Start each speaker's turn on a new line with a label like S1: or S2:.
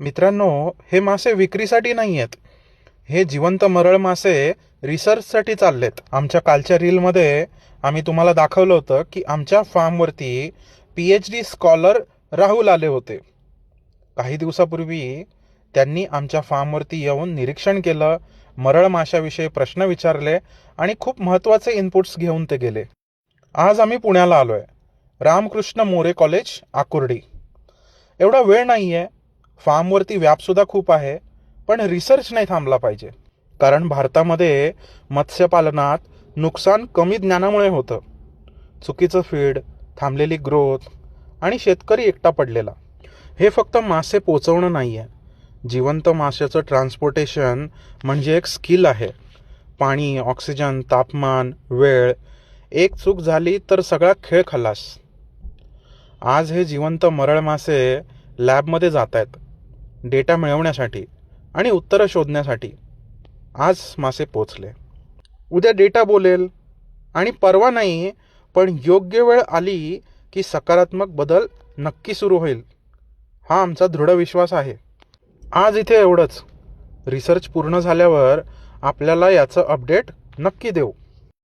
S1: मित्रांनो, हे मासे विक्रीसाठी नाही आहेत. हे जिवंत मरळ मासे रिसर्चसाठी चाललेत. आमच्या कालच्या रीलमध्ये आम्ही तुम्हाला दाखवलं होतं की आमच्या फार्मवरती PhD स्कॉलर राहुल आले होते. काही दिवसापूर्वी त्यांनी आमच्या फार्मवरती येऊन निरीक्षण केलं, मरळ माशाविषयी प्रश्न विचारले आणि खूप महत्त्वाचे इनपुट्स घेऊन ते गेले. आज आम्ही पुण्याला आलोय, रामकृष्ण मोरे कॉलेज, आकुर्डी. एवढा वेळ नाहीये, फार्मवरती व्यापसुद्धा खूप आहे, पण रिसर्च नाही थांबला पाहिजे. कारण भारतामध्ये मत्स्यपालनात नुकसान कमी ज्ञानामुळे होतं. चुकीचं फीड, थांबलेली ग्रोथ आणि शेतकरी एकटा पडलेला. हे फक्त मासे पोचवणं नाही आहे. जिवंत माशाचं ट्रान्सपोर्टेशन म्हणजे एक स्किल आहे. पाणी, ऑक्सिजन, तापमान, वेळ, एक चूक झाली तर सगळा खेळ खलास. आज हे जिवंत मरळ मासे लॅबमध्ये जात आहेत डेटा मिळवण्यासाठी आणि उत्तरं शोधण्यासाठी. आज मासे पोचले, उद्या डेटा बोलेल आणि परवा नाही, पण योग्य वेळ आली की सकारात्मक बदल नक्की सुरू होईल, हा आमचा दृढ विश्वास आहे. आज इथे एवढंच. रिसर्च पूर्ण झाल्यावर आपल्याला याचं अपडेट नक्की देऊ.